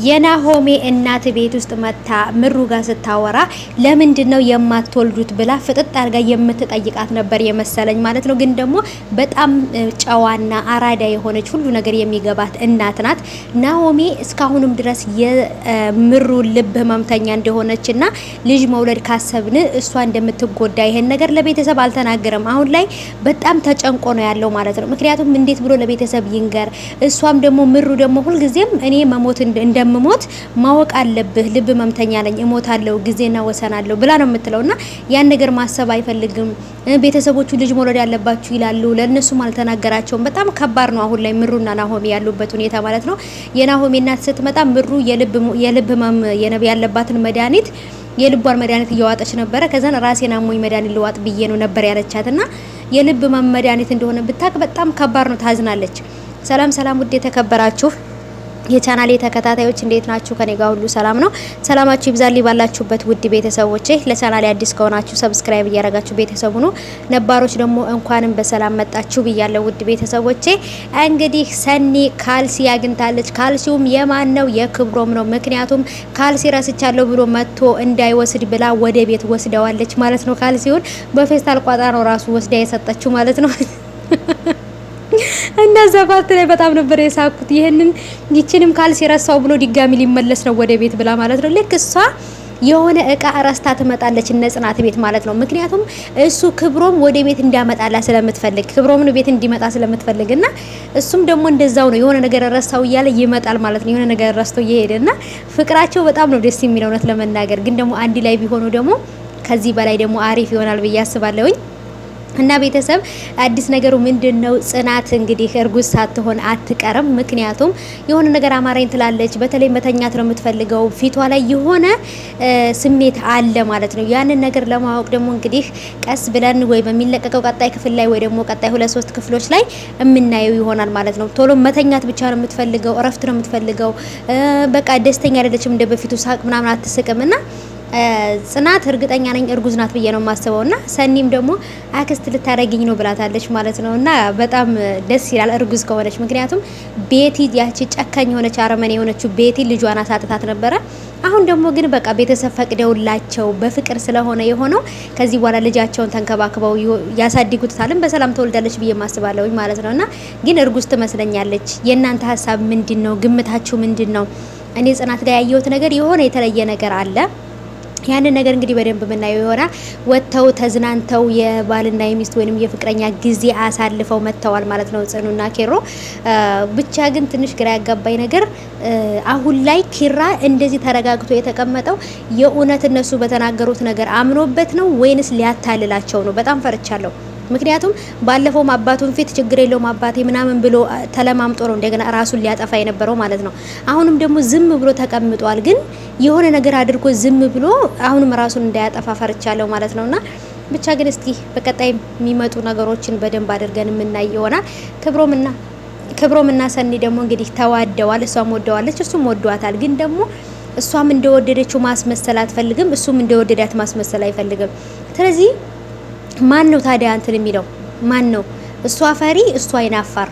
የናሆሜ እናት ቤት ውስጥ መታ ምሩ ጋር ስታወራ ለምንድነው የማትወልዱት ብላ ፍጥጥ አድርጋ የምትጠይቃት ነበር የመሰለኝ ማለት ነው። ግን ደግሞ በጣም ጨዋና አራዳ የሆነች ሁሉ ነገር የሚገባት እናት ናት። ናሆሜ እስካሁንም ድረስ የምሩ ልብ ህመምተኛ እንደሆነችና ልጅ መውለድ ካሰብን እሷ እንደምትጎዳ ይሄን ነገር ለቤተሰብ አልተናገረም። አሁን ላይ በጣም ተጨንቆ ነው ያለው ማለት ነው። ምክንያቱም እንዴት ብሎ ለቤተሰብ ይንገር? እሷም ደግሞ ምሩ ደግሞ ሁልጊዜም እኔ መሞት እንደምሞት ማወቅ አለብህ፣ ልብ መምተኛ ነኝ፣ እሞታለሁ፣ ጊዜና ወሰናለሁ ብላ ነው የምትለውና ያን ነገር ማሰብ አይፈልግም። ቤተሰቦቹ ልጅ መውለድ ያለባችሁ ይላሉ፣ ለነሱም አልተናገራቸውም። በጣም ከባድ ነው አሁን ላይ ምሩና ናሆሜ ያሉበት ሁኔታ ማለት ነው። የናሆሜ እናት ስትመጣ ምሩ የልብ ህመም ያለባትን መድኃኒት የልቧን መድኃኒት እየዋጠች ነበረ። ከዛን ራሴን አሞኝ መድኃኒት ልዋጥ ብዬ ነው ነበር ያለቻትና የልብ ህመም መድኃኒት እንደሆነ ብታቅ በጣም ከባድ ነው፣ ታዝናለች። ሰላም ሰላም፣ ውድ የተከበራችሁ የቻናሌ ተከታታዮች እንዴት ናችሁ? ከኔ ጋር ሁሉ ሰላም ነው። ሰላማችሁ ይብዛልኝ ባላችሁበት ውድ ቤተሰቦቼ። ለቻናሌ አዲስ ከሆናችሁ ሰብስክራይብ እያደረጋችሁ ቤተሰቡ ነው፣ ነባሮች ደግሞ እንኳንም በሰላም መጣችሁ ብያለሁ ውድ ቤተሰቦቼ። እንግዲህ ሰኒ ካልሲ አግኝታለች። ካልሲውም የማን ነው? የክብሮም ነው። ምክንያቱም ካልሲ ረስቻለሁ ብሎ መጥቶ እንዳይወስድ ብላ ወደ ቤት ወስደዋለች ማለት ነው። ካልሲውን በፌስታል ቋጣ ነው ራሱ ወስዳ የሰጠችው ማለት ነው። እንደዛ ፓርት ላይ በጣም ነበር የሳኩት። ይችንም ካልሲ ረሳው ብሎ ድጋሚ ሊመለስ ነው ወደ ቤት ብላ ማለት ነው። ልክ እሷ የሆነ እቃ ረስታ ትመጣለች እነ ጽናት ቤት ማለት ነው። ምክንያቱም እሱ ክብሮም ወደ ቤት እንዲያመጣላ ስለምትፈልግ ክብሮምን ቤት እንዲመጣ ስለምትፈልግና እሱም ደግሞ እንደዛው ነው። የሆነ ነገር ረሳው እያለ ይመጣል ማለት ነው። የሆነ ነገር ረስቶ እየሄደና ፍቅራቸው በጣም ነው ደስ የሚለው እውነት ለመናገር። ግን ደግሞ አንድ ላይ ቢሆኑ ደግሞ ከዚህ በላይ ደግሞ አሪፍ ይሆናል ብዬ አስባለሁኝ። እና ቤተሰብ አዲስ ነገሩ ምንድነው? ጽናት እንግዲህ እርጉዝ ሳትሆን አትቀርም። ምክንያቱም የሆነ ነገር አማራኝ ትላለች። በተለይ መተኛት ነው የምትፈልገው። ፊቷ ላይ የሆነ ስሜት አለ ማለት ነው። ያንን ነገር ለማወቅ ደግሞ እንግዲህ ቀስ ብለን ወይ በሚለቀቀው ቀጣይ ክፍል ላይ ወይ ደግሞ ቀጣይ 2-3 ክፍሎች ላይ የምናየው ይሆናል ማለት ነው። ቶሎ መተኛት ብቻ ነው የምትፈልገው፣ እረፍት ነው የምትፈልገው። በቃ ደስተኛ አይደለችም፣ እንደ በፊቱ ሳቅ ምናምን አትስቅምና ጽናት እርግጠኛ ነኝ እርጉዝ ናት ብዬ ነው የማስበውና ሰኒም ደግሞ አክስት ልታረግኝ ነው ብላታለች ማለት ነውና በጣም ደስ ይላል እርጉዝ ከሆነች። ምክንያቱም ቤቲ ያቺ ጨካኝ የሆነች አረመኔ የሆነችው ቤቲ ልጇን አሳጥታት ነበረ። አሁን ደግሞ ግን በቃ ቤተሰብ ፈቅደውላቸው በፍቅር ስለሆነ የሆነው ከዚህ በኋላ ልጃቸውን ተንከባክበው ያሳድጉታልን በሰላም ተወልዳለች ብዬ ማስባለሁ ማለት ነውና ግን እርጉዝ ትመስለኛለች። የእናንተ ሀሳብ ምንድነው? ግምታችሁ ምንድነው? እኔ ጽናት ላይ ያየሁት ነገር የሆነ የተለየ ነገር አለ። ያንን ነገር እንግዲህ በደንብ የምናየው ይሆናል። ወጥተው ተዝናንተው የባልና የሚስት ወይንም የፍቅረኛ ጊዜ አሳልፈው መጥተዋል ማለት ነው ጽኑና ኬሮ። ብቻ ግን ትንሽ ግራ ያጋባኝ ነገር አሁን ላይ ኪራ እንደዚህ ተረጋግቶ የተቀመጠው የእውነት እነሱ በተናገሩት ነገር አምኖበት ነው ወይንስ ሊያታልላቸው ነው? በጣም ፈርቻለሁ። ምክንያቱም ባለፈው አባቱን ፊት ችግር የለውም አባቴ ምናምን ብሎ ተለማምጦ ነው እንደገና ራሱን ሊያጠፋ የነበረው ማለት ነው። አሁንም ደግሞ ዝም ብሎ ተቀምጧል። ግን የሆነ ነገር አድርጎ ዝም ብሎ አሁንም ራሱን እንዳያጠፋ ፈርቻለሁ ማለት ነውና ብቻ ግን እስቲ በቀጣይ የሚመጡ ነገሮችን በደንብ አድርገን የምናይ ይሆናል። ክብሮምና ሰኒ ደግሞ እንግዲህ ተዋደዋል። እሷም ወደዋለች፣ እሱም ወዷታል። ግን ደግሞ እሷም እንደወደደችው ማስመሰል አትፈልግም፣ እሱም እንደወደዳት ማስመሰል አይፈልግም። ስለዚህ ማን ነው ታዲያ እንትን የሚለው ማን ነው? እሷ ፈሪ፣ እሷ አይናፋር።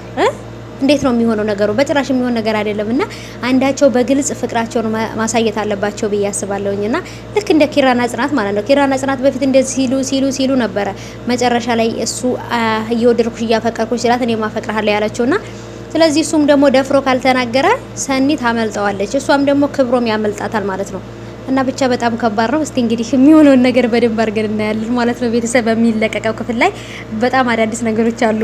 እንዴት ነው የሚሆነው ነገሩ? በጭራሽ የሚሆን ነገር አይደለምና አንዳቸው በግልጽ ፍቅራቸውን ማሳየት አለባቸው ብዬ አስባለሁኝና ልክ እንደ ኪራና ጽናት ማለት ነው። ኪራና ጽናት በፊት እንደዚህ ሲሉ ነበረ። መጨረሻ ላይ እሱ እየወደድኩሽ እያፈቀርኩሽ ሲላት እኔ ማፈቅርሃለሁ ያለችውና ስለዚህ እሱም ደግሞ ደፍሮ ካልተናገረ ሰኒ ታመልጠዋለች፣ እሷም ደግሞ ክብሮም ያመልጣታል ማለት ነው። እና ብቻ በጣም ከባድ ነው። እስቲ እንግዲህ የሚሆነውን ነገር በደንብ አድርገን እናያለን ማለት ነው። ቤተሰብ በሚለቀቀው ክፍል ላይ በጣም አዳዲስ ነገሮች አሉ።